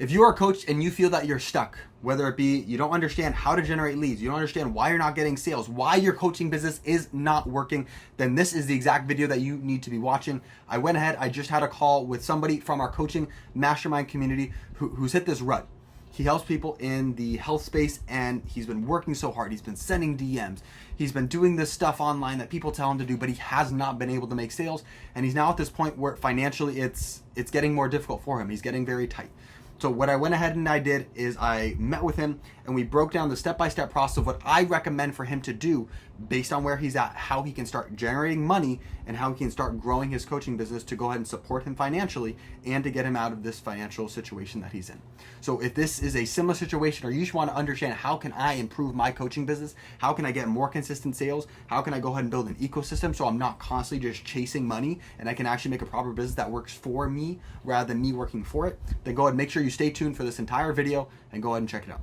If you are a coach and you feel that you're stuck, whether it be you don't understand how to generate leads, you don't understand why you're not getting sales, why your coaching business is not working, then this is the exact video that you need to be watching. I went ahead, I just had a call with somebody from our coaching mastermind community who's hit this rut. He helps people in the health space and he's been working so hard. He's been sending DMs. He's been doing this stuff online that people tell him to do, but he has not been able to make sales. And he's now at this point where financially it's getting more difficult for him. He's getting very tight. So what I went ahead and I did is I met with him and we broke down the step-by-step process of what I recommend for him to do based on where he's at, how he can start generating money and how he can start growing his coaching business to go ahead and support him financially and to get him out of this financial situation that he's in. So if this is a similar situation or you just want to understand how can I improve my coaching business, how can I get more consistent sales, how can I go ahead and build an ecosystem so I'm not constantly just chasing money and I can actually make a proper business that works for me rather than me working for it, then go ahead and make sure you stay tuned for this entire video and go ahead and check it out.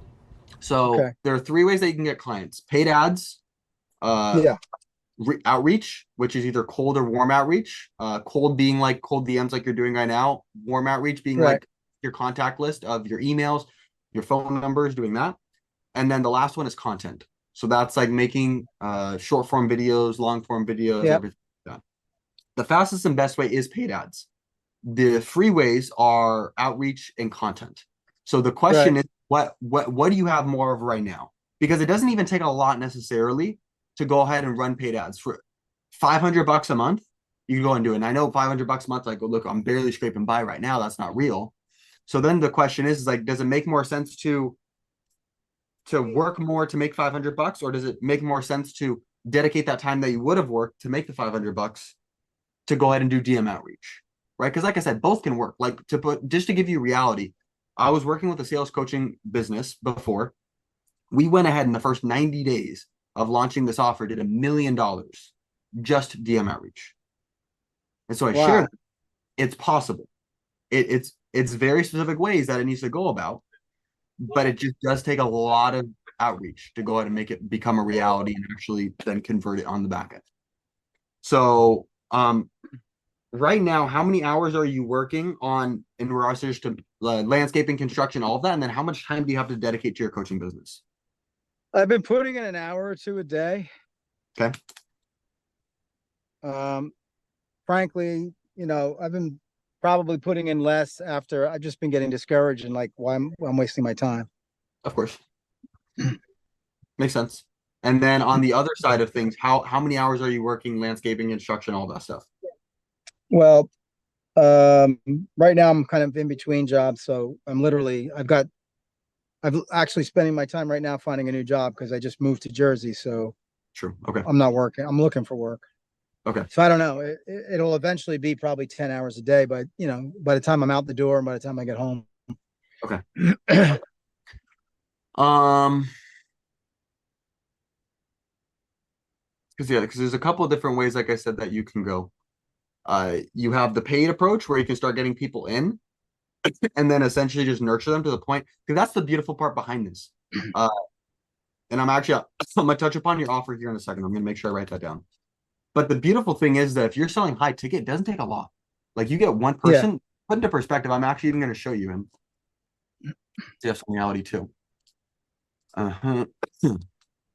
So Okay. there are three ways that you can get clients: paid ads, Yeah. outreach, which is either cold or warm outreach. Cold being like cold DMs like you're doing right now. Warm outreach being Right. like your contact list of your emails, your phone numbers, doing that. And then the last one is content. So that's like making short form videos, long form videos, Yep. everything like that. The fastest and best way is paid ads. The free ways are outreach and content. So the question Right. is, what do you have more of right now? Because it doesn't even take a lot necessarily to go ahead and run paid ads for $500 a month. You can go and do it. And I know $500 a month, like, look, I'm barely scraping by right now. That's not real. So then the question is like, does it make more sense to work more to make $500, or does it make more sense to dedicate that time that you would have worked to make the $500 to go ahead and do DM outreach, right? Because like I said, both can work. Like to put just to give you reality, I was working with a sales coaching business before. We went ahead in the first 90 days of launching this offer, did $1 million just DM outreach. And so I shared Wow. it's possible. It's very specific ways that it needs to go about, but it just does take a lot of outreach to go ahead and make it become a reality and actually then convert it on the back end. So right now, how many hours are you working on in regards to just to, landscaping, construction, all of that? And then how much time do you have to dedicate to your coaching business? I've been putting in an hour or two a day. Okay. Um, Frankly, I've been probably putting in less after I've just been getting discouraged and like, why I'm wasting my time. Of course. Makes sense. And then on the other side of things, how many hours are you working landscaping, construction, all that stuff? Well, um, right now I'm kind of in between jobs, so I've actually spending my time right now finding a new job because I just moved to Jersey, so True. Okay. I'm not working. I'm looking for work. Okay. So I don't know. It'll eventually be probably 10 hours a day, but by the time I'm out the door and by the time I get home. Okay. Um, because there's a couple of different ways, like I said, that you can go. You have the paid approach where you can start getting people in and then essentially just nurture them to the point. Because that's the beautiful part behind this. Uh, and I'm gonna touch upon your offer here in a second. I'm gonna make sure I write that down. But the beautiful thing is that if you're selling high ticket, it doesn't take a lot. Like you get one Yeah. person. Put into perspective, I'm actually even gonna show you him. Yes, reality too. Uh-huh.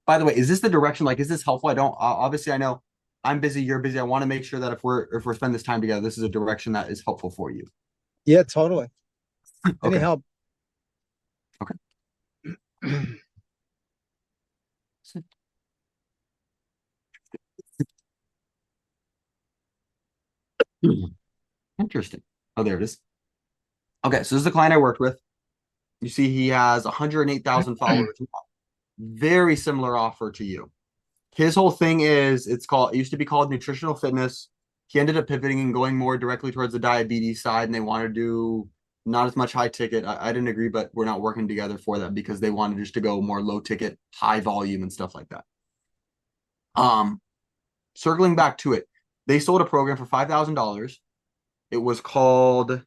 By the way, is this the direction? Like, is this helpful? I don't obviously I know I'm busy, you're busy. I want to make sure that if we're spending this time together, this is a direction that is helpful for you. Yeah, totally. Any Okay. help? Okay. Interesting. Oh, there it is. Okay, so this is the client I worked with. You see, he has 108,000 followers. Very similar offer to you. His whole thing is it used to be called nutritional fitness. He ended up pivoting and going more directly towards the diabetes side, and they want to do not as much high ticket. I didn't agree, but we're not working together for that because they wanted just to go more low ticket, high volume and stuff like that. Um, Circling back to it, they sold a program for $5,000. It was called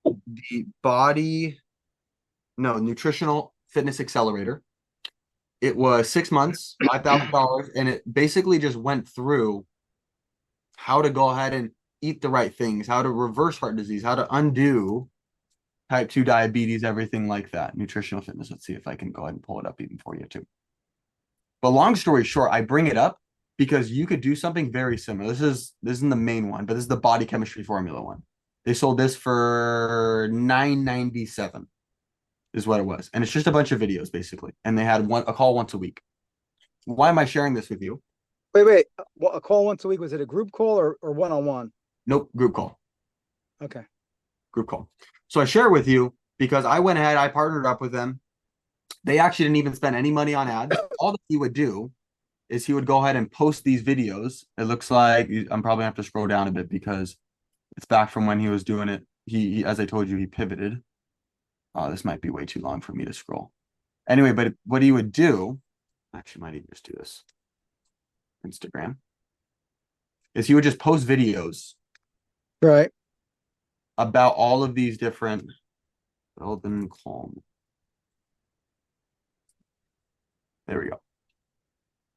the Body no Nutritional Fitness Accelerator. It was 6 months, $5,000, and it basically just went through how to go ahead and eat the right things, how to reverse heart disease, how to undo type 2 diabetes, everything like that. Nutritional fitness. Let's see if I can go ahead and pull it up even for you too. But long story short, I bring it up because you could do something very similar. This isn't the main one, but this is the body chemistry formula one. They sold this for $9.97 is what it was. And it's just a bunch of videos basically. And they had a call once a week. Why am I sharing this with you? Wait. A call once a week, was it a group call or one-on-one? Nope, group call. Okay. Group call. So I share with you because I went ahead, I partnered up with them. They actually didn't even spend any money on ads. All that he would do is he would go ahead and post these videos. It looks like I'm probably gonna have to scroll down a bit because it's back from when he was doing it. He as I told you, he pivoted. This might be way too long for me to scroll. Anyway, but what he would do, actually might even just do this. Instagram. Is he would just post videos Right. about all of these different Belden Calm. There we go.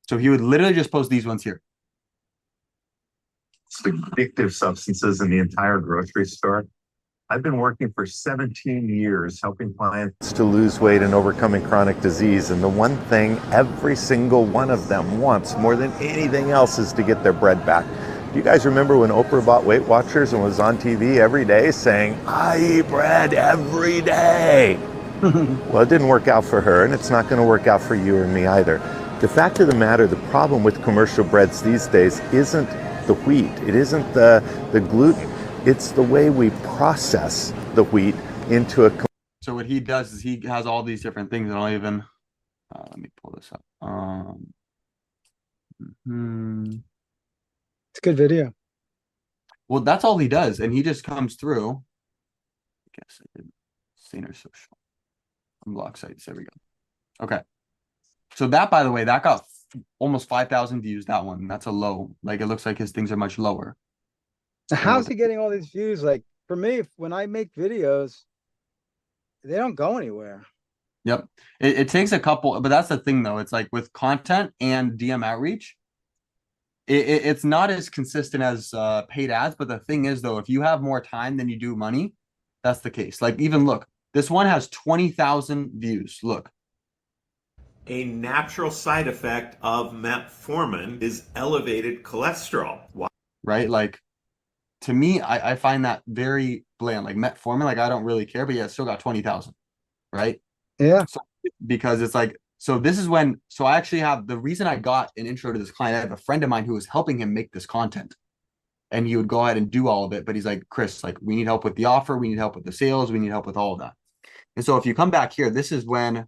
So he would literally just post these ones here. Addictive substances in the entire grocery store. I've been working for 17 years helping clients to lose weight and overcoming chronic disease. And the one thing every single one of them wants more than anything else is to get their bread back. Do you guys remember when Oprah bought Weight Watchers and was on TV every day saying, I eat bread every day? Well, it didn't work out for her, and it's not going to work out for you or me either. The fact of the matter, the problem with commercial breads these days isn't the wheat. It isn't the gluten. It's the way we process the wheat into a. So what he does is he has all these different things. And I'll even let me pull this up. It's a good video. Well, that's all he does, and he just comes through. I guess I did Saner Social unblock sites. There we go. Okay. So that, by the way, that got almost 5,000 views. That one, that's a low. Like it looks like his things are much lower. How's he getting all these views? Like for me, when I make videos, they don't go anywhere. Yep. It takes a couple, but that's the thing though. It's like with content and DM outreach, it's not as consistent as paid ads. But the thing is though, if you have more time than you do money, that's the case. Like even look, this one has 20,000 views. Look. A natural side effect of metformin is elevated cholesterol. Right? Like to me, I find that very bland. Like metformin, like I don't really care, but yeah, it's still got 20,000. Right? Yeah. So, because it's like, so this is when, so I actually have the reason I got an intro to this client. I have a friend of mine who was helping him make this content, and he would go ahead and do all of it. But he's like, Chris, like we need help with the offer, we need help with the sales, we need help with all of that. And so if you come back here, this is when,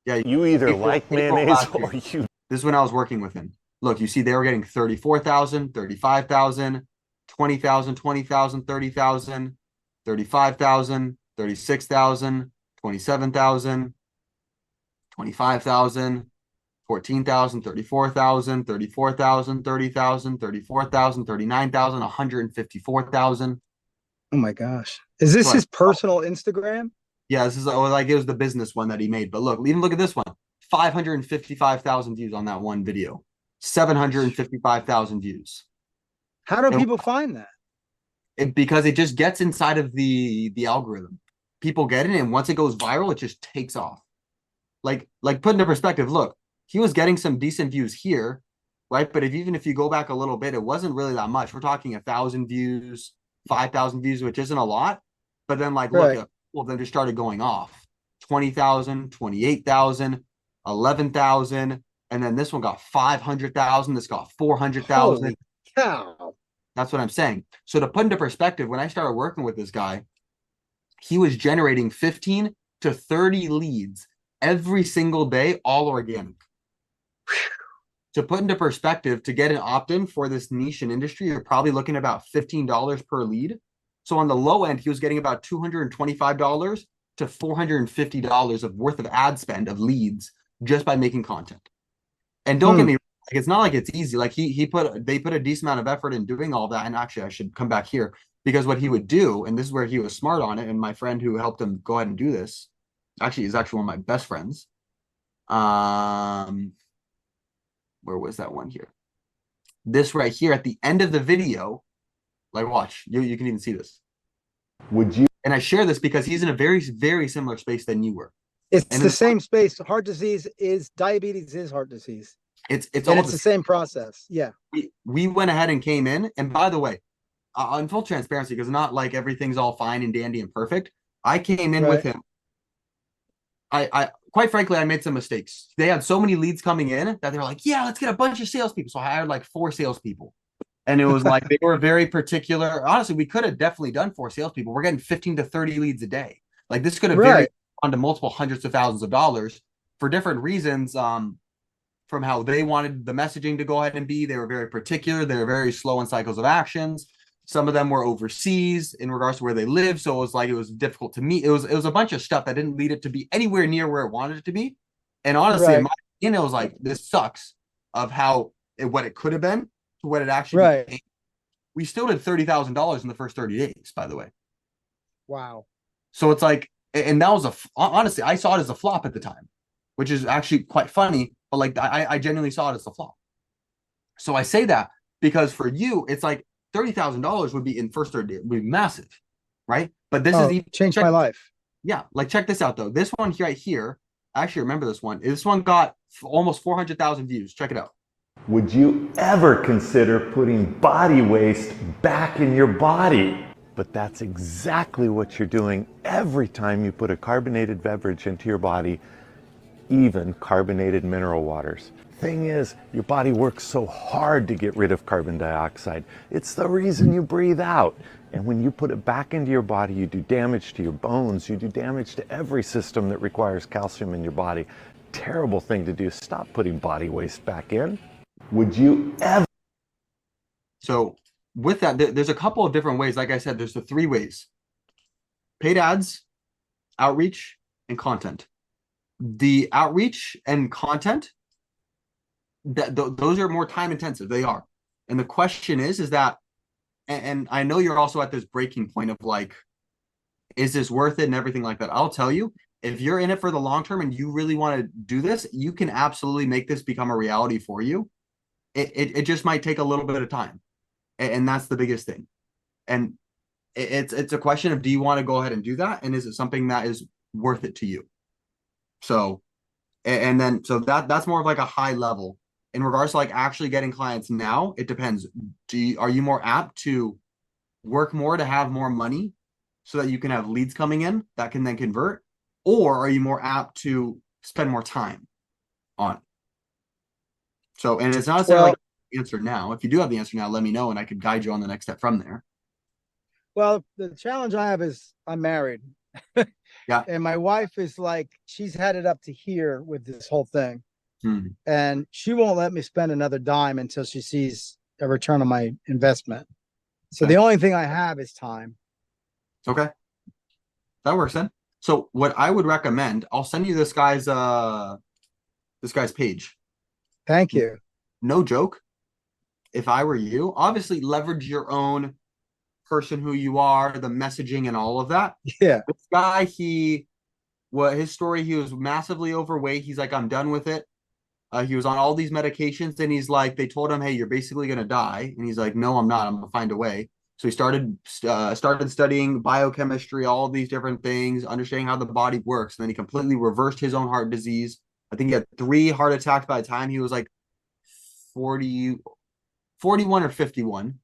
yeah, You either like mayonnaise or you. This is when I was working with him. Look, you see they were getting 34,000, 35,000, 20,000, 20,000, 30,000, 35,000, 36,000, 27,000, 25,000, 14,000, 34,000, 34,000, 30,000, 34,000, 39,000, 154,000. Oh my gosh. Is this So his personal Instagram? Yeah, this is like it was the business one that he made. But look, even look at this one. 555,000 views on that one video. 755,000 views. How do people find that? Because it just gets inside of the algorithm. People get it, and once it goes viral, it just takes off. Like put into perspective, look, he was getting some decent views here, right? But even if you go back a little bit, it wasn't really that much. We're talking 1,000 views, 5,000 views, which isn't a lot. But then like Right. look, well, then just started going off. 20,000, 28,000, 11,000, and then this one got 500,000. This got 400,000. Holy cow. That's what I'm saying. So to put into perspective, when I started working with this guy, he was generating 15 to 30 leads every single day, all organic. To put into perspective, to get an opt-in for this niche and industry, you're probably looking at about $15 per lead. So on the low end, he was getting about $225 to $450 of worth of ad spend of leads just by making content. And don't get me wrong, like, it's not like it's easy. Like they put a decent amount of effort in doing all that. And actually, I should come back here because what he would do, and this is where he was smart on it, and my friend who helped him go ahead and do this, actually is actually one of my best friends. Where was that one here? This right here at the end of the video, like watch, you can even see this. Would you? And I share this because he's in a very, very similar space than you were. It's And the same space. Heart disease is diabetes is heart disease. it's And all it's the same process. Yeah. we went ahead and came in. And by the way, on full transparency, because not like everything's all fine and dandy and perfect. I came in with Right. him. I quite frankly, I made some mistakes. They had so many leads coming in that they were like, yeah, let's get a bunch of salespeople. So I hired like 4 salespeople. And it was like they were very particular. Honestly, we could have definitely done 4 salespeople. We're getting 15 to 30 leads a day. Like this could have Right. varied on to multiple hundreds of thousands of dollars for different reasons. From how they wanted the messaging to go ahead and be. They were very particular. They were very slow in cycles of actions. Some of them were overseas in regards to where they live. So it was like it was difficult to meet. It was a bunch of stuff that didn't lead it to be anywhere near where it wanted it to be. And honestly, Right. in my opinion, it was like this sucks of how what it could have been to what it actually Right. became. We still did $30,000 in the first 30 days, by the way. Wow. So it's like, and that was honestly, I saw it as a flop at the time, which is actually quite funny. But like, I genuinely saw it as a flop. So I say that because for you, it's like $30,000 would be in first 30 days, would be massive, right? But this is even changed my life. yeah. Like check this out though. This one right here, I actually remember this one. This one got almost 400,000 views. Check it out. Would you ever consider putting body waste back in your body? But that's exactly what you're doing every time you put a carbonated beverage into your body, even carbonated mineral waters. Thing is, your body works so hard to get rid of carbon dioxide. It's the reason you breathe out. And when you put it back into your body, you do damage to your bones, you do damage to every system that requires calcium in your body. Terrible thing to do. Stop putting body waste back in. Would you ever? So with that, there's a couple of different ways. Like I said, there's the 3 ways: paid ads, outreach, and content. The outreach and content, those are more time intensive. They are. And the question is that, and I know you're also at this breaking point of like, is this worth it and everything like that. I'll tell you, if you're in it for the long term and you really want to do this, you can absolutely make this become a reality for you. It just might take a little bit of time. And that's the biggest thing. And it's a question of, do you want to go ahead and do that? And is it something that is worth it to you? So, and then, so that's more of like a high level. In regards to like actually getting clients now, it depends. Are you more apt to work more to have more money so that you can have leads coming in that can then convert? Or are you more apt to spend more time on it? So, and it's not necessarily like the answer now. If you do have the answer now, let me know and I could guide you on the next step from there. Well, the challenge I have is I'm married. Yeah. And my wife is like, she's had it up to here with this whole thing. And she won't let me spend another dime until she sees a return on my investment. So Okay. the only thing I have is time. Okay. That works then. So what I would recommend, I'll send you this guy's page. Thank you. No joke. If I were you, obviously leverage your own person who you are, the messaging and all of that. Yeah. This guy, his story, he was massively overweight. He's like, I'm done with it. He was on all these medications and he's like, they told him, hey, you're basically going to die. And he's like, no, I'm not. I'm going to find a way. So he started studying biochemistry, all these different things, understanding how the body works. And then he completely reversed his own heart disease. I think he had 3 heart attacks by the time he was like 41 or 51.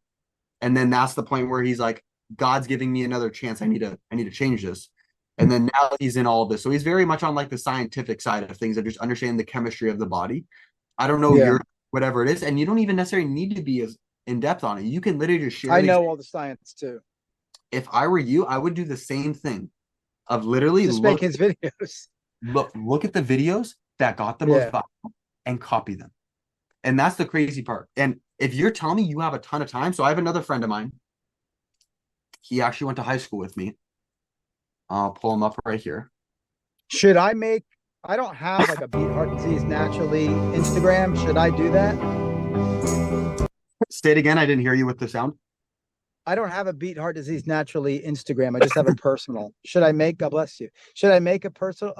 And then that's the point where he's like, God's giving me another chance. I need to change this. And then now he's in all of this. So he's very much on like the scientific side of things of just understanding the chemistry of the body. I don't know your whatever it is. And you don't even necessarily need to be as in depth on it. You can literally just share. I know all the science too. If I were you, I would do the same thing of literally just make his videos. Look at the videos that got the most viral and copy them. And that's the crazy part. And if you're telling me you have a ton of time, so I have another friend of mine. He actually went to high school with me. I'll pull him up right here. Should I don't have like a Beat Heart Disease Naturally Instagram. Should I do that? Say it again. I didn't hear you with the sound. I don't have a Beat Heart Disease Naturally Instagram. I just have a personal. Should I make, God bless you. Should I make a personal,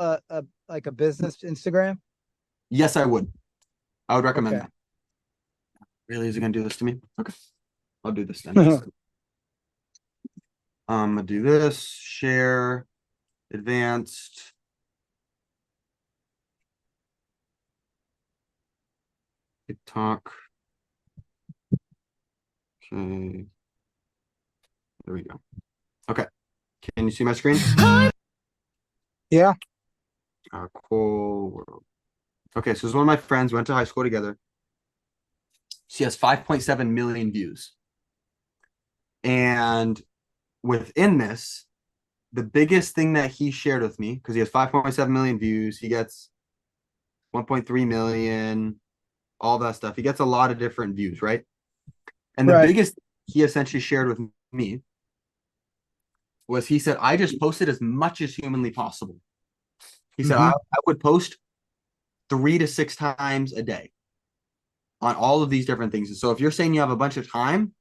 like a business Instagram? Yes, I would. I would recommend that. Really? Is he going to do this to me? Okay. I'll do this then. I'm gonna do this, share, advanced. TikTok. Okay. There we go. Okay. Can you see my screen? Yeah. Cool. Okay, so this is one of my friends, went to high school together. She has 5.7 million views. And within this, the biggest thing that he shared with me, because he has 5.7 million views, he gets 1.3 million, all that stuff. He gets a lot of different views, right? And the Right. biggest he essentially shared with me was he said, I just posted as much as humanly possible. He said, I would post 3 to 6 times a day on all of these different things. And so if you're saying you have a bunch of time,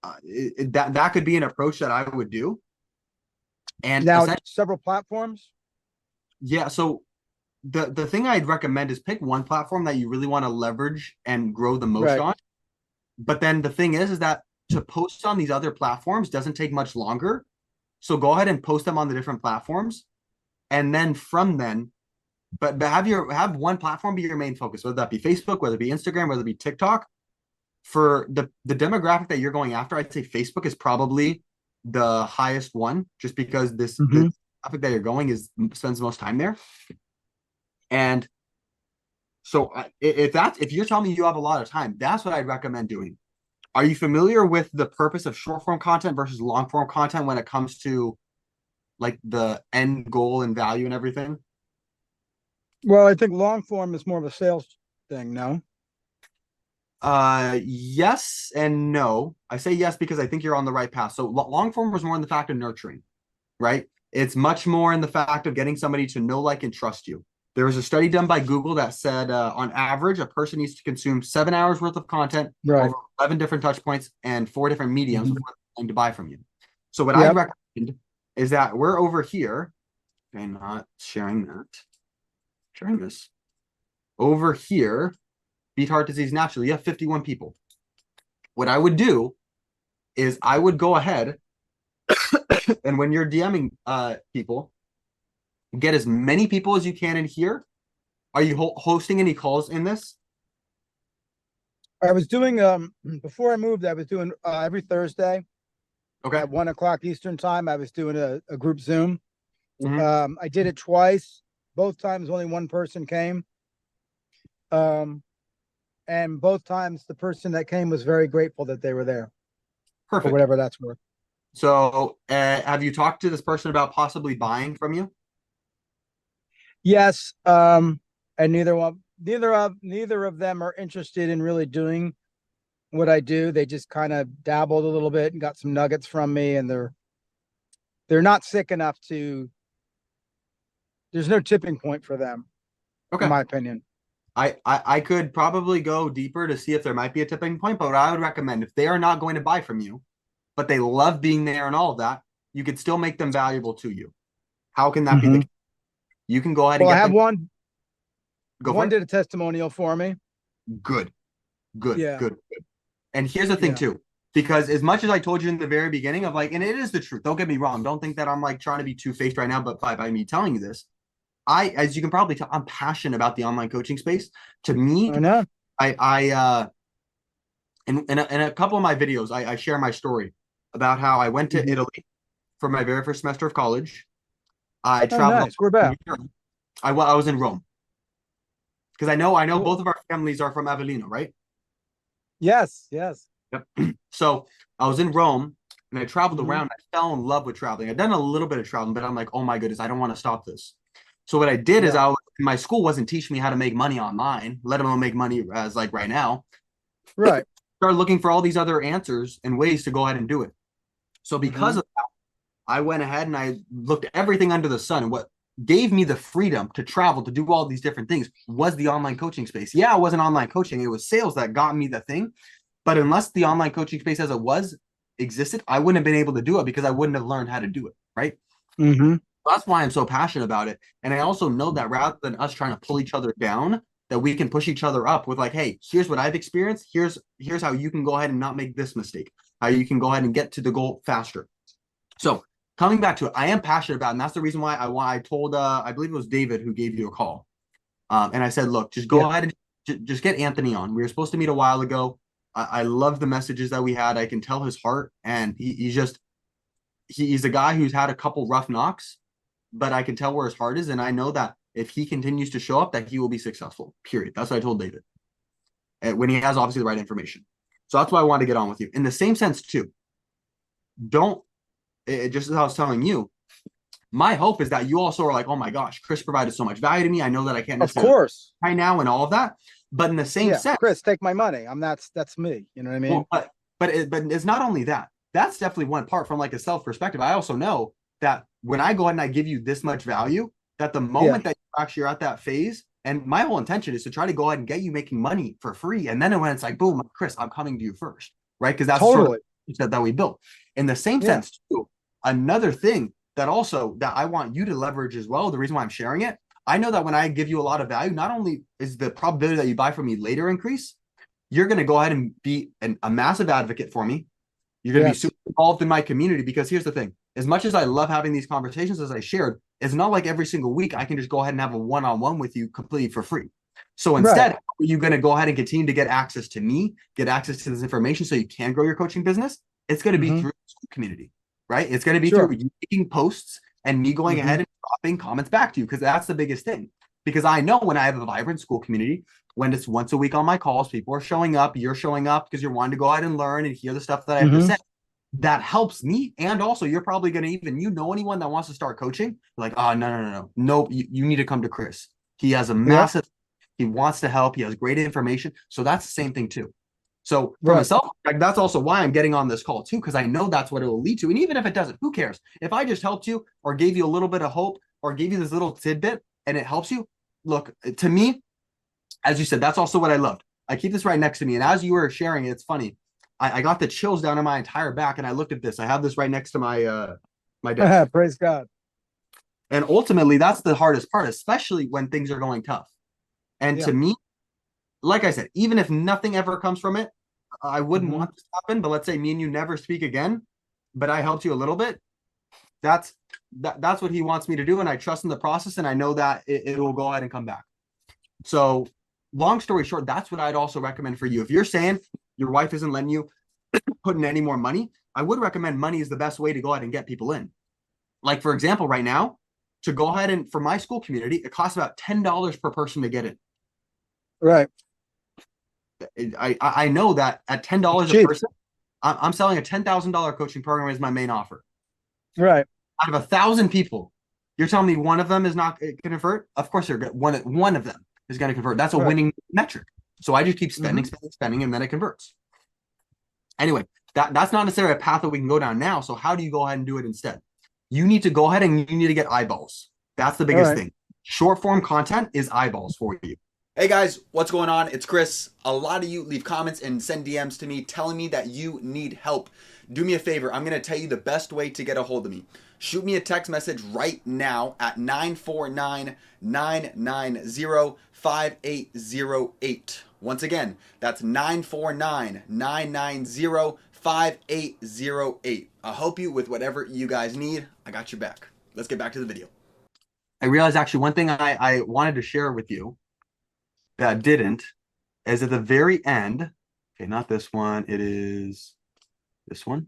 that could be an approach that I would do. And now several platforms. Yeah. So the thing I'd recommend is pick one platform that you really want to leverage and grow the most Right. on. But then the thing is that to post on these other platforms doesn't take much longer. So go ahead and post them on the different platforms. And then from then, but have one platform be your main focus, whether that be Facebook, whether it be Instagram, whether it be TikTok. For the demographic that you're going after, I'd say Facebook is probably the highest one, just because the traffic that you're going spends the most time there. And so if you're telling me you have a lot of time, that's what I'd recommend doing. Are you familiar with the purpose of short form content versus long form content when it comes to like the end goal and value and everything? Well, I think long form is more of a sales thing, no? Yes and no. I say yes because I think you're on the right path. So long form was more in the fact of nurturing, right? It's much more in the fact of getting somebody to know, like, and trust you. There was a study done by Google that said, on average, a person needs to consume 7 hours worth of content over 11 different touch points and 4 different mediums before they're going to buy from you. So what I recommend is that we're over here. Okay, not sharing that. Sharing this. Over here, beat heart disease naturally. You have 51 people. What I would do is I would go ahead and when you're DMing people, get as many people as you can in here. Are you hosting any calls in this? I was doing before I moved, I was doing every Thursday. Okay. At 1 o'clock Eastern time, I was doing a group Zoom. I did it twice. Both times only one person came. And both times the person that came was very grateful that they were there. Perfect. For whatever that's worth. So have you talked to this person about possibly buying from you? Yes. And neither of them are interested in really doing what I do. They just kind of dabbled a little bit and got some nuggets from me, and they're not sick enough to. There's no tipping point for them, in my opinion. I could probably go deeper to see if there might be a tipping point, but what I would recommend, if they are not going to buy from you, but they love being there and all of that, you could still make them valuable to you. How can that be the case? You can go ahead and I get have them. One did a testimonial for me. Good. And here's the thing too, because as much as I told you in the very beginning of like, and it is the truth, don't get me wrong. Don't think that I'm like trying to be two-faced right now, but by me telling you this, as you can probably tell, I'm passionate about the online coaching space. To me, in a couple of my videos, I share my story about how I went to Italy for my very first semester of college. I traveled. Nice. We're back. I was in Rome because I know both of our families are from Avellino, right? Yes. Yep. So I was in Rome and I traveled around. I fell in love with traveling. I'd done a little bit of traveling, but I'm like, oh my goodness, I don't want to stop this. So what I did is my school wasn't teaching me how to make money online, let alone make money as like right now. Right. Started looking for all these other answers and ways to go ahead and do it. So because of that, I went ahead and I looked at everything under the sun. And what gave me the freedom to travel, to do all these different things was the online coaching space. Yeah, it wasn't online coaching. It was sales that got me the thing. But unless the online coaching space as it existed, I wouldn't have been able to do it because I wouldn't have learned how to do it. Right. That's why I'm so passionate about it. And I also know that rather than us trying to pull each other down, that we can push each other up with like, hey, here's what I've experienced. Here's how you can go ahead and not make this mistake. How you can go ahead and get to the goal faster. So coming back to it, I am passionate about it, and that's the reason why I told I believe it was David who gave you a call. And I said, look, just go ahead and just get Anthony on. We were supposed to meet a while ago. I love the messages that we had. I can tell his heart, and he's a guy who's had a couple rough knocks, but I can tell where his heart is, and I know that if he continues to show up, that he will be successful. Period. That's what I told David. When he has obviously the right information. So that's why I wanted to get on with you. In the same sense, too, just as I was telling you, my hope is that you also are like, oh my gosh, Chris provided so much value to me. I know that I can't Of course. right now and all of that. But in the same sense, Chris, take my money. That's me. You know what I mean? well, but it's not only that. That's definitely one part from like a self perspective. I also know that when I go ahead and I give you this much value, that the moment that you actually are at that phase, and my whole intention is to try to go ahead and get you making money for free. And then when it's like, boom, Chris, I'm coming to you first, right? Because that's totally sort of that we built. In the same sense, too, another thing that I want you to leverage as well, the reason why I'm sharing it, I know that when I give you a lot of value, not only is the probability that you buy from me later increase, you're going to go ahead and be a massive advocate for me. You're going to be super involved in my community, because here's the thing. As much as I love having these conversations, as I shared, it's not like every single week I can just go ahead and have a one-on-one with you completely for free. So instead, are you going to go ahead and continue to get access to me, get access to this information so you can grow your coaching business? It's going to be through the community, right? It's going to be through you making posts and me going ahead and dropping comments back to you, because that's the biggest thing. Because I know when I have a vibrant school community, when it's once a week on my calls, people are showing up, you're showing up because you're wanting to go ahead and learn and hear the stuff that I have to say. That helps me. And also, you're probably going to anyone that wants to start coaching, like, oh, no, you need to come to Chris. He has a massive, he wants to help. He has great information. So that's the same thing too. So for myself, that's also why I'm getting on this call too, because I know that's what it will lead to. And even if it doesn't, who cares? If I just helped you or gave you a little bit of hope or gave you this little tidbit and it helps you, look, to me, as you said, that's also what I loved. I keep this right next to me. And as you were sharing it, it's funny. I got the chills down in my entire back, and I looked at this. I have this right next to my desk. Praise God. And ultimately, that's the hardest part, especially when things are going tough. And to me, like I said, even if nothing ever comes from it, I wouldn't want this to happen. But let's say me and you never speak again, but I helped you a little bit. That's what he wants me to do, and I trust in the process, and I know that it will go ahead and come back. So, long story short, that's what I'd also recommend for you. If you're saying your wife isn't letting you put in any more money, I would recommend money is the best way to go ahead and get people in. Like, for example, right now, to go ahead and for my school community, it costs about $10 per person to get in. Right. I know that at $10 a person, I'm selling a $10,000 coaching program as my main offer. Right. Out of 1,000 people, you're telling me one of them is not going to convert? Of course, one of them is going to convert. That's a winning metric. So I just keep spending, and then it converts. Anyway, that's not necessarily a path that we can go down now. So how do you go ahead and do it instead? You need to go ahead and you need to get eyeballs. That's the biggest thing. Short form content is eyeballs for you. Hey guys, what's going on? It's Chris. A lot of you leave comments and send DMs to me telling me that you need help. Do me a favor. I'm going to tell you the best way to get a hold of me. Shoot me a text message right now at 949-990-5808. Once again, that's 949-990-5808. I'll help you with whatever you guys need. I got your back. Let's get back to the video. I realized actually one thing I wanted to share with you that didn't is at the very end. Okay, not this one. It is this one.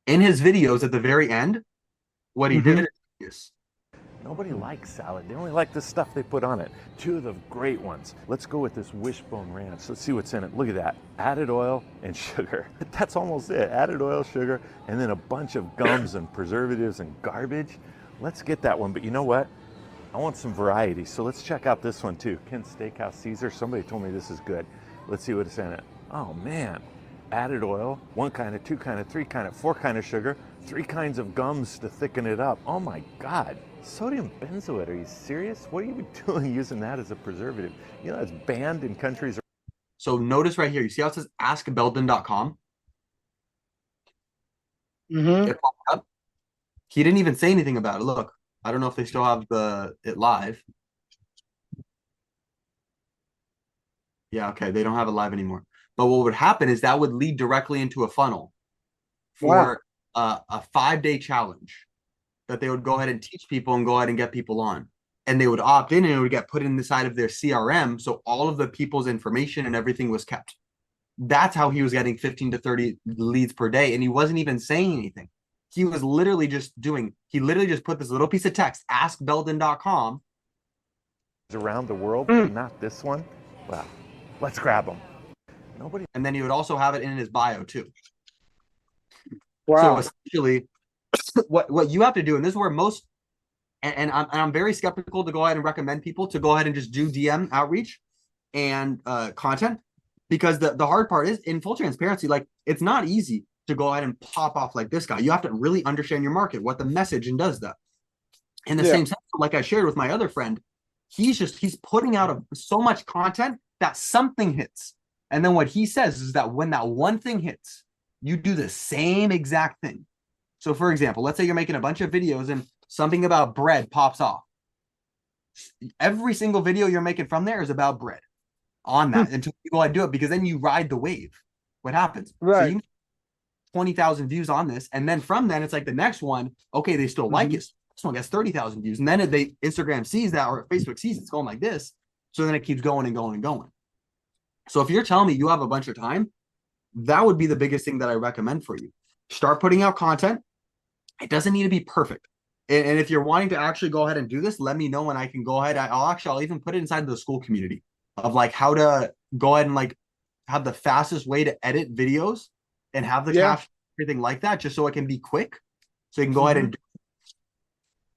In his videos at the very end, what he did is Nobody likes salad. They only like the stuff they put on it. Two of the great ones. Let's go with this Wishbone Ranch. Let's see what's in it. Look at that. Added oil and sugar. That's almost it. Added oil, sugar, and then a bunch of gums and preservatives and garbage. Let's get that one. But you know what? I want some variety. So let's check out this one too. Kent's Steakhouse Caesar. Somebody told me this is good. Let's see what's in it. Oh man. Added oil, one kind of, two kind of, three kind of, four kind of sugar, 3 kinds of gums to thicken it up. Oh my God. Sodium benzoate, are you serious? What are you doing using that as a preservative? You know, it's banned in countries. So notice right here, you see how it says askbelden.com? It popped up. He didn't even say anything about it. Look, I don't know if they still have it live. Yeah, okay, they don't have it live anymore. But what would happen is that would lead directly into a funnel. for a 5-day challenge that they would go ahead and teach people and go ahead and get people on. And they would opt in and it would get put in the side of their CRM. So all of the people's information and everything was kept. That's how he was getting 15 to 30 leads per day. And he wasn't even saying anything. He was literally just he literally just put this little piece of text, askbelden.com. Around the world, but not this one. Well, let's grab them. Nobody. And then he would also have it in his bio too. Wow. So essentially, what you have to do, and this is where most, and I'm very skeptical to go ahead and recommend people to go ahead and just do DM outreach and content, because the hard part is, in full transparency, like, it's not easy to go ahead and pop off like this guy. You have to really understand your market, what the message, and does that. In the same sense, like I shared with my other friend, he's putting out so much content that something hits. And then what he says is that when that one thing hits, you do the same exact thing. So for example, let's say you're making a bunch of videos and something about bread pops off. Every single video you're making from there is about bread on that until you go ahead and do it, because then you ride the wave. What happens? Right. So you 20,000 views on this. And then from then it's like the next one, okay, they still like it. This one gets 30,000 views. And then Instagram sees that, or Facebook sees it's going like this. So then it keeps going and going and going. So if you're telling me you have a bunch of time, that would be the biggest thing that I recommend for you. Start putting out content. It doesn't need to be perfect. And if you're wanting to actually go ahead and do this, let me know and I can go ahead. I'll even put it inside the school community of like how to go ahead and like have the fastest way to edit videos and have the caption, everything like that, just so it can be quick. So you can go ahead and do it.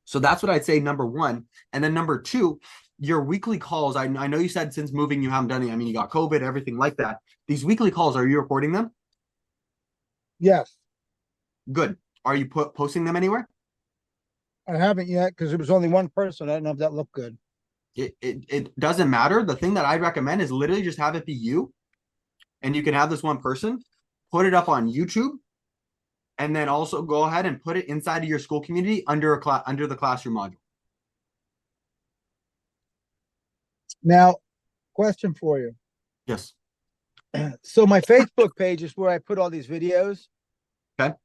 So that's what I'd say, number one. And then number two, your weekly calls. I know you said since moving you haven't done it. I mean, you got COVID, everything like that. These weekly calls, are you recording them? Yes. Good. Are you posting them anywhere? I haven't yet because it was only one person. I don't know if that looked good. It doesn't matter. The thing that I'd recommend is literally just have it be you, and you can have this one person put it up on YouTube, and then also go ahead and put it inside of your school community under the classroom module. Now, question for you. Yes. So my Facebook page is where I put all these videos. Okay.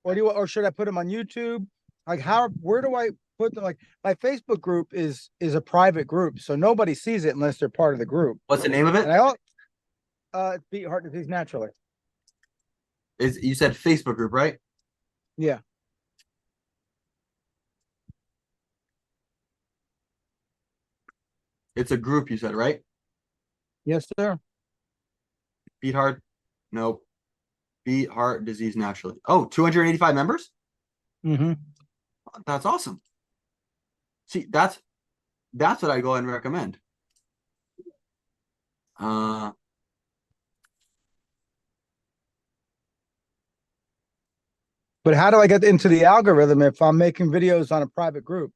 Or should I put them on YouTube? Like where do I put them? Like my Facebook group is a private group, so nobody sees it unless they're part of the group. What's the name of it? And it's Beat Heart Disease Naturally. You said Facebook group, right? Yeah. It's a group, you said, right? Yes, sir. Beat Heart? Nope. Beat Heart Disease Naturally. Oh, 285 members? Mm-hmm. That's awesome. See, that's what I go ahead and recommend. But how do I get into the algorithm if I'm making videos on a private group?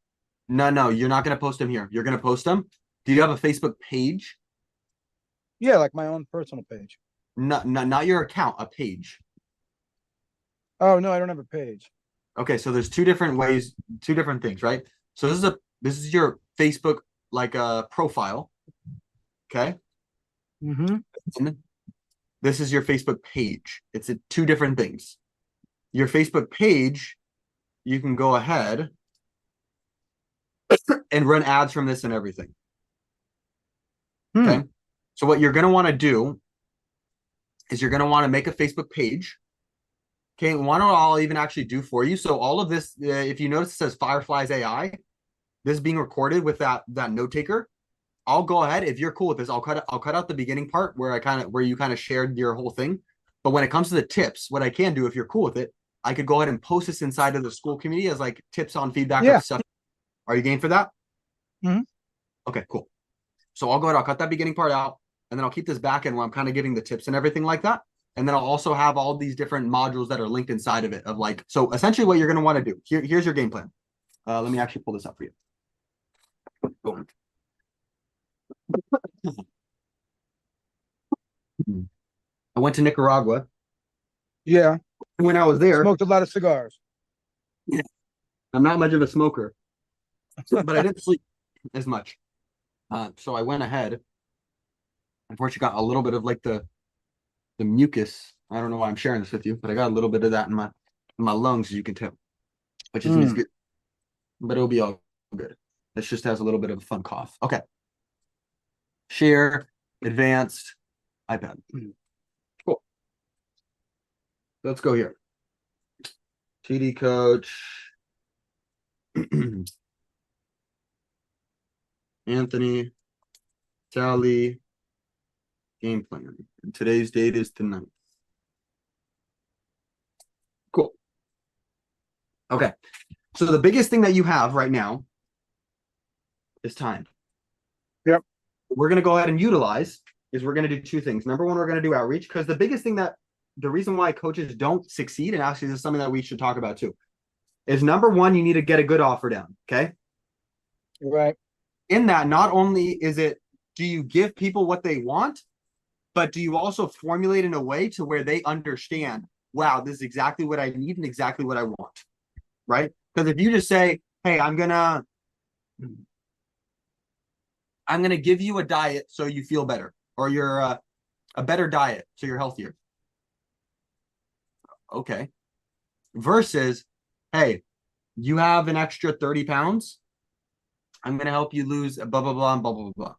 No, you're not going to post them here. You're going to post them. Do you have a Facebook page? Yeah, like my own personal page. Not your account, a page. Oh, no, I don't have a page. Okay, so there's two different ways, two different things, right? So this is your Facebook like profile. Okay. Mm-hmm. And this is your Facebook page. It's two different things. Your Facebook page, you can go ahead and run ads from this and everything. Okay. So what you're going to want to do is you're going to want to make a Facebook page. Okay. Why don't I'll even actually do for you. So all of this, if you notice, it says Fireflies AI. This is being recorded with that note taker. I'll go ahead. If you're cool with this, I'll cut out the beginning part where you kind of shared your whole thing. But when it comes to the tips, what I can do, if you're cool with it, I could go ahead and post this inside of the school community as like tips on feedback or stuff. Are you game for that? Mm-hmm. Okay, cool. So I'll go ahead, I'll cut that beginning part out, and then I'll keep this back end where I'm kind of giving the tips and everything like that. And then I'll also have all these different modules that are linked inside of it of like, so essentially what you're going to want to do, here's your game plan. Let me actually pull this up for you. Boom. I went to Nicaragua. Yeah. When I was there, Smoked a lot of cigars. Yeah. I'm not much of a smoker, but I didn't sleep as much. So I went ahead. Unfortunately, got a little bit of like the mucus. I don't know why I'm sharing this with you, but I got a little bit of that in my lungs, as you can tell, which is means good, but it'll be all good. This just has a little bit of a fun cough. Okay. Share, advanced, iPad. Cool. Let's go here. TD coach. Anthony, Tally, game plan. And today's date is the 9th. Cool. Okay. So the biggest thing that you have right now is time. Yep. What we're going to go ahead and utilize is we're going to do two things. Number one, we're going to do outreach, because the biggest thing that the reason why coaches don't succeed, and actually this is something that we should talk about too, is number one, you need to get a good offer down. Okay. Right. In that, not only is it, do you give people what they want, but do you also formulate in a way to where they understand, wow, this is exactly what I need and exactly what I want, right? Because if you just say, hey, I'm gonna give you a diet so you feel better, or you're a better diet so you're healthier. Okay. Versus, hey, you have an extra 30 pounds. I'm going to help you lose blah, blah, blah, and blah, blah, blah.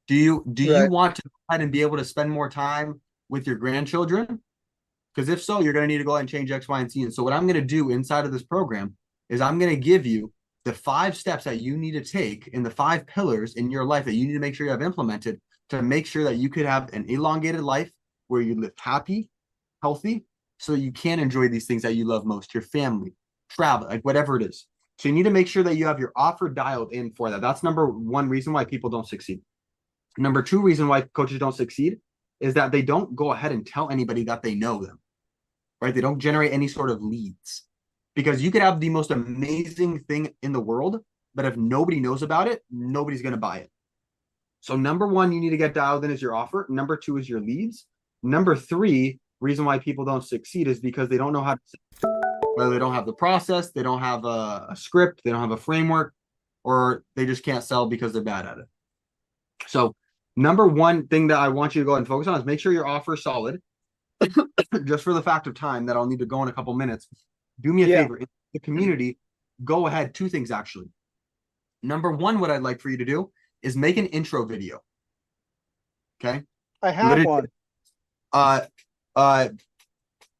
Do you Right. want to go ahead and be able to spend more time with your grandchildren? Because if so, you're going to need to go ahead and change X, Y, and Z. And so what I'm going to do inside of this program is I'm going to give you the 5 steps that you need to take in the 5 pillars in your life that you need to make sure you have implemented to make sure that you could have an elongated life where you live happy, healthy, so that you can enjoy these things that you love most, your family, travel, like whatever it is. So you need to make sure that you have your offer dialed in for that. That's number one reason why people don't succeed. Number 2 reason why coaches don't succeed is that they don't go ahead and tell anybody that they know them, right? They don't generate any sort of leads, because you could have the most amazing thing in the world, but if nobody knows about it, nobody's going to buy it. So number 1, you need to get dialed in is your offer. Number 2 is your leads. Number 3, reason why people don't succeed is because they don't know how to, whether they don't have the process, they don't have a script, they don't have a framework, or they just can't sell because they're bad at it. So number 1 thing that I want you to go ahead and focus on is make sure your offer is solid. Just for the fact of time that I'll need to go in a couple minutes, do me a favor. In the community, go ahead. 2 things, actually. Number 1, what I'd like for you to do is make an intro video. Okay. I have one.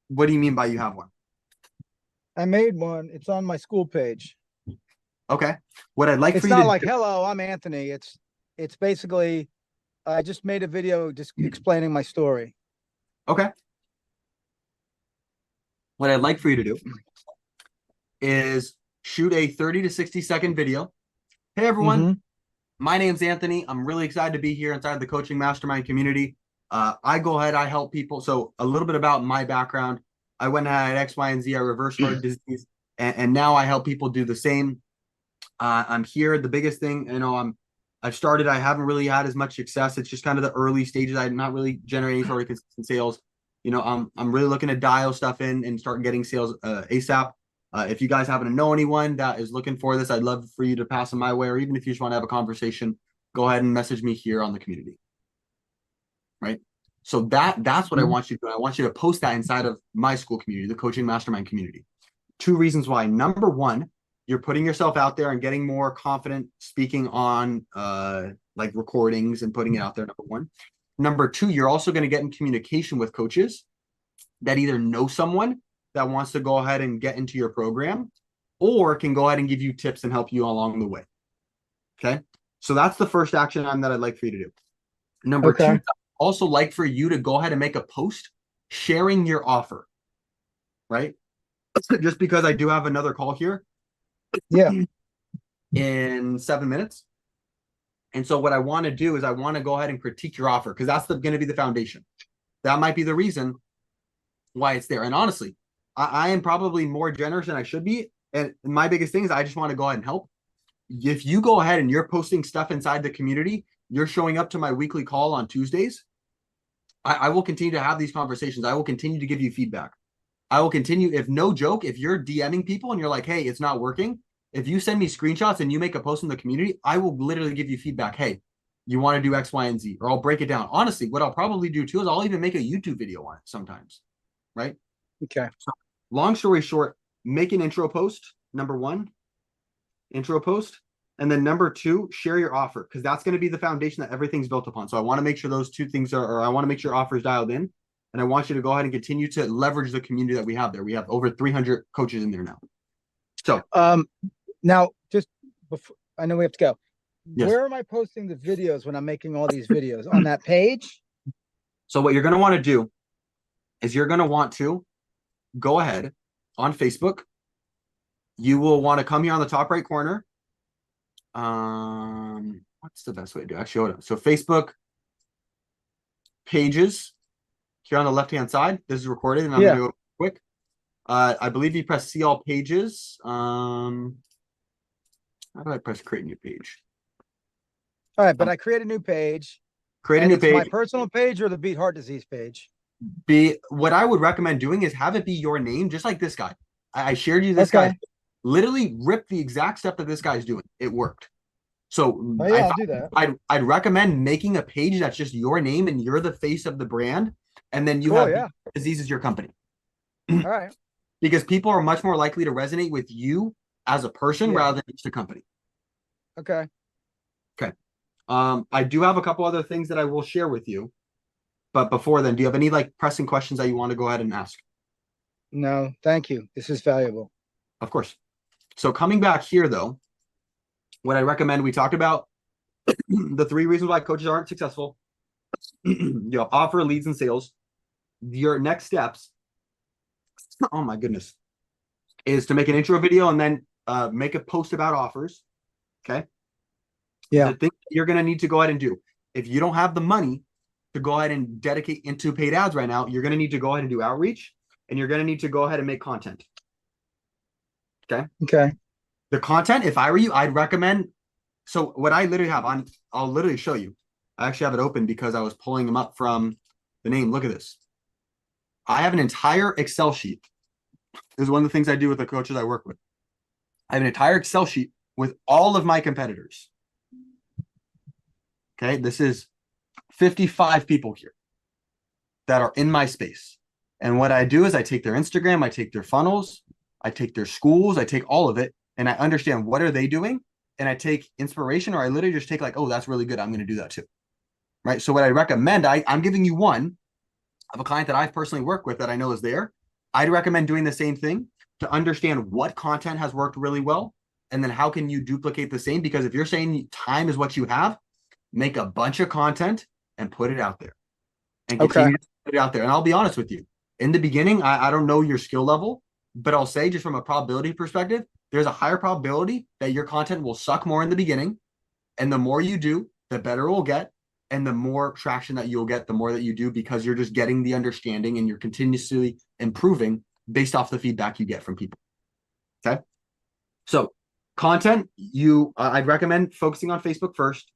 What do you mean by you have one? I made one. It's on my school page. Okay. What I'd like It's for you not to like, do, hello, I'm Anthony. It's basically, I just made a video just explaining my story. okay. What I'd like for you to do is shoot a 30 to 60-second video. Hey, everyone. Mhm. My name's Anthony. I'm really excited to be here inside the Coaching Mastermind community. I help people. So a little bit about my background. I went and had X, Y, and Z. I reversed heart disease, and now I help people do the same. I'm here. The biggest thing, I've started. I haven't really had as much success. It's just kind of the early stages. I'm not really generating sort of consistent sales. I'm really looking to dial stuff in and start getting sales ASAP. If you guys happen to know anyone that is looking for this, I'd love for you to pass them my way, or even if you just want to have a conversation, go ahead and message me here on the community. Right. So that's what I want you to do. I want you to post that inside of my school community, the Coaching Mastermind community. 2 reasons why. Number 1, you're putting yourself out there and getting more confident speaking on like recordings and putting it out there. Number 1. Number 2, you're also going to get in communication with coaches that either know someone that wants to go ahead and get into your program, or can go ahead and give you tips and help you along the way. Okay. So that's the first action item that I'd like for you to do. Number 2, I'd also like for you to go ahead and make a post sharing your offer. Right. Just because I do have another call here. Yeah. In 7 minutes. And so what I want to do is I want to go ahead and critique your offer, because that's going to be the foundation. That might be the reason why it's there. And honestly, I am probably more generous than I should be. And my biggest thing is I just want to go ahead and help. If you go ahead and you're posting stuff inside the community, you're showing up to my weekly call on Tuesdays, I will continue to have these conversations. I will continue to give you feedback. I will continue, if no joke, if you're DMing people and you're like, hey, it's not working, if you send me screenshots and you make a post in the community, I will literally give you feedback. Hey, you want to do X, Y, and Z, or I'll break it down. Honestly, what I'll probably do too is I'll even make a YouTube video on it sometimes. Right. Okay. So long story short, make an intro post, number one, intro post. And then number two, share your offer, because that's going to be the foundation that everything's built upon. So I want to make sure those two things are, or I want to make sure your offer is dialed in. And I want you to go ahead and continue to leverage the community that we have there. We have over 300 coaches in there now. So now just before, I know we have to go. Yes. Where am I posting the videos when I'm making all these videos? On that page? So what you're going to want to do is you're going to want to go ahead on Facebook. You will want to come here on the top right corner. What's the best way to do it? Actually, hold on. So Facebook pages here on the left-hand side. This is recorded, and I'm going to go quick. I believe you press see all pages. How do I press create new page? All right, but I create a new page. Create a new page. My personal page or the Beat Heart Disease page? What I would recommend doing is have it be your name, just like this guy. I shared you this guy. Literally rip the exact step that this guy's doing. It worked. So I'll do that. I'd recommend making a page that's just your name and you're the face of the brand, and then you have Disease as your company. All right. Because people are much more likely to resonate with you as a person rather than just a company. Okay. Okay. I do have a couple other things that I will share with you. But before then, do you have any like pressing questions that you want to go ahead and ask? No, thank you. This is valuable. Of course. So coming back here, though, what I recommend, we talked about the 3 reasons why coaches aren't successful. Offer, leads, and sales. Your next steps, oh my goodness, is to make an intro video and then make a post about offers. Okay. Yeah. The thing you're going to need to go ahead and do, if you don't have the money to go ahead and dedicate into paid ads right now, you're going to need to go ahead and do outreach, and you're going to need to go ahead and make content. Okay. Okay. The content, if I were you, I'd recommend. So what I literally have on, I'll literally show you. I actually have it open because I was pulling them up from the name. Look at this. I have an entire Excel sheet. This is one of the things I do with the coaches I work with. I have an entire Excel sheet with all of my competitors. Okay. This is 55 people here that are in my space. And what I do is I take their Instagram, I take their funnels, I take their schools, I take all of it, and I understand what are they doing, and I take inspiration, or I literally just take like, oh, that's really good, I'm going to do that too. Right. So what I recommend, I'm giving you one of a client that I've personally worked with that I know is there. I'd recommend doing the same thing to understand what content has worked really well, and then how can you duplicate the same? Because if you're saying time is what you have, make a bunch of content and put it out there, and continue to put it out there. And I'll be honest with you, in the beginning, I don't know your skill level, but I'll say just from a probability perspective, there's a higher probability that your content will suck more in the beginning. And the more you do, the better it will get. And the more traction that you'll get, the more that you do, because you're just getting the understanding and you're continuously improving based off the feedback you get from people. Okay. So content, I'd recommend focusing on Facebook first.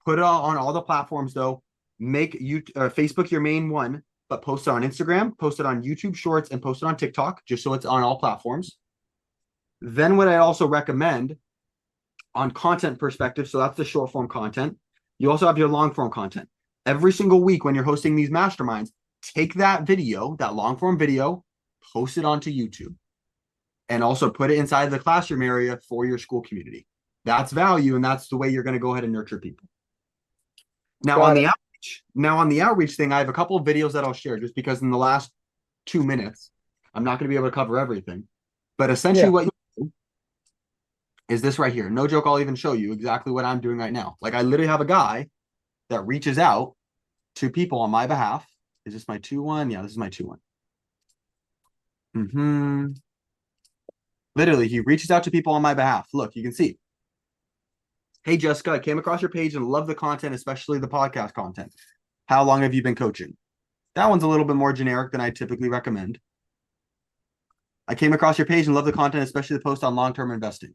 Put it on all the platforms though. Make Facebook your main one, but post it on Instagram, post it on YouTube Shorts, and post it on TikTok, just so it's on all platforms. Then what I also recommend on content perspective, so that's the short form content. You also have your long form content. Every single week when you're hosting these masterminds, take that video, that long form video, post it onto YouTube, and also put it inside the classroom area for your school community. That's value, and that's the way you're going to go ahead and nurture people. Now on the outreach thing, I have a couple of videos that I'll share, just because in the last 2 minutes, I'm not going to be able to cover everything. But essentially what you do is this right here. No joke, I'll even show you exactly what I'm doing right now. Like I literally have a guy that reaches out to people on my behalf. Is this my 2-1? Yeah, this is my 2-1. Literally, he reaches out to people on my behalf. Look, you can see. Hey, Jessica, I came across your page and love the content, especially the podcast content. How long have you been coaching? That one's a little bit more generic than I typically recommend. I came across your page and love the content, especially the post on long-term investing.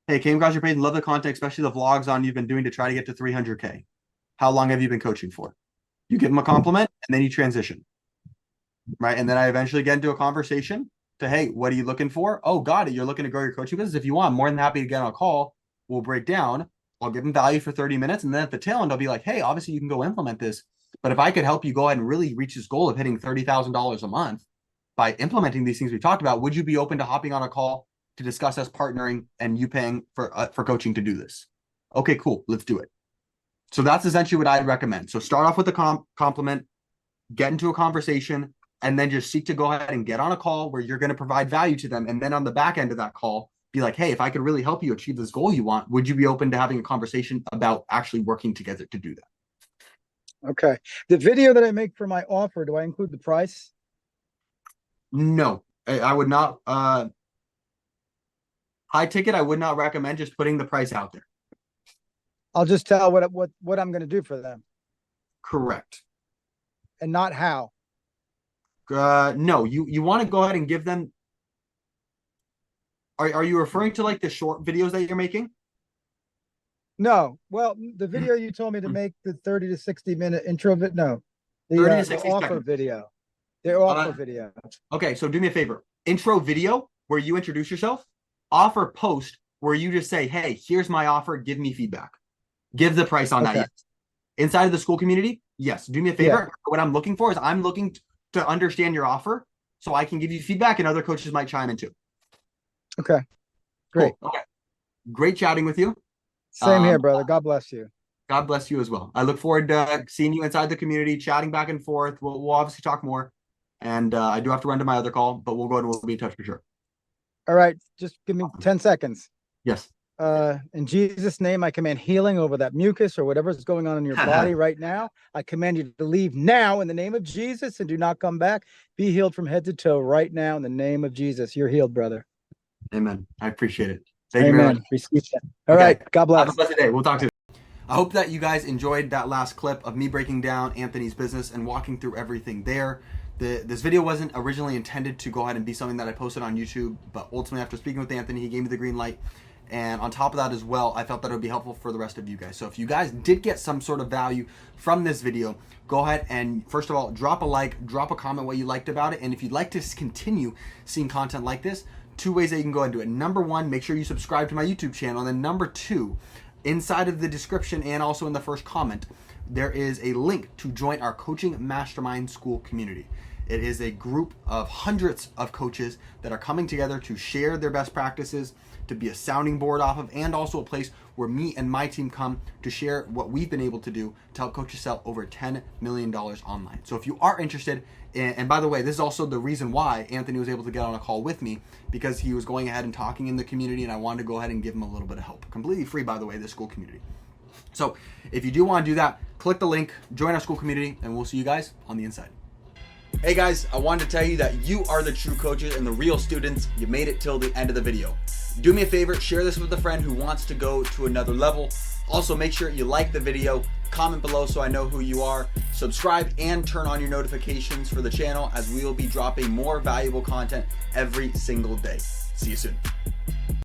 Hey, came across your page and love the content, especially the vlogs on you've been doing to try to get to 300K. How long have you been coaching for? You give them a compliment and then you transition. Right. And then I eventually get into a conversation to, hey, what are you looking for? Oh, got it. You're looking to grow your coaching business. If you want, I'm more than happy to get on a call. We'll break down. I'll give them value for 30 minutes. And then at the tail end, I'll be like, hey, obviously you can go implement this. But if I could help you go ahead and really reach this goal of hitting $30,000 a month, by implementing these things we talked about, would you be open to hopping on a call to discuss us partnering and you paying for coaching to do this? Okay, cool. Let's do it. So that's essentially what I'd recommend. So start off with a compliment, get into a conversation, and then just seek to go ahead and get on a call where you're going to provide value to them. And then on the back end of that call, be like, hey, if I could really help you achieve this goal you want, would you be open to having a conversation about actually working together to do that? Okay. The video that I make for my offer, do I include the price? No, I would not. High ticket, I would not recommend just putting the price out there. I'll just tell what I'm going to do for them Correct. and not how. No, you want to go ahead and give them. Are you referring to like the short videos that you're making? No. Well, the video you told me to make, the 30 to 60 minute intro vid. No, 30 to the 60 offer seconds. video. The offer video. Okay, so do me a favor. Intro video where you introduce yourself. Offer post where you just say, hey, here's my offer. Give me feedback. Give the price on that. Okay. Yes. Inside of the school community, yes. Do me a favor. What I'm looking for is I'm looking to understand your offer so I can give you feedback and other coaches might chime in too. Okay. Great. Cool. Okay. Great chatting with you. Same here, brother. God bless you. God bless you as well. I look forward to seeing you inside the community, chatting back and forth. We'll obviously talk more. And I do have to run to my other call, but we'll go and we'll be in touch for sure. All right. Just give me 10 seconds. Yes. In Jesus' name, I command healing over that mucus or whatever's going on in your body right now. I command you to leave now in the name of Jesus and do not come back. Be healed from head to toe right now in the name of Jesus. You're healed, brother. Amen. I appreciate it. Thank you very Amen. much. Receive that. All right. God bless. Have a blessed day. We'll talk to you. I hope that you guys enjoyed that last clip of me breaking down Anthony's business and walking through everything there. This video wasn't originally intended to go ahead and be something that I posted on YouTube, but ultimately after speaking with Anthony, he gave me the green light. And on top of that as well, I felt that it would be helpful for the rest of you guys. So if you guys did get some sort of value from this video, go ahead and first of all, drop a like, drop a comment what you liked about it. And if you'd like to continue seeing content like this, 2 ways that you can go and do it. Number 1, make sure you subscribe to my YouTube channel. And then number 2, inside of the description and also in the first comment, there is a link to join our Coaching Mastermind School community. It is a group of hundreds of coaches that are coming together to share their best practices, to be a sounding board off of, and also a place where me and my team come to share what we've been able to do to help coaches sell over $10 million online. So if you are interested, and by the way, this is also the reason why Anthony was able to get on a call with me, because he was going ahead and talking in the community and I wanted to go ahead and give him a little bit of help. Completely free, by the way, this school community. So if you do want to do that, click the link, join our school community, and we'll see you guys on the inside. Hey guys, I wanted to tell you that you are the true coaches and the real students. You made it till the end of the video. Do me a favor, share this with a friend who wants to go to another level. Also, make sure you like the video, comment below so I know who you are, subscribe, and turn on your notifications for the channel as we will be dropping more valuable content every single day. See you soon.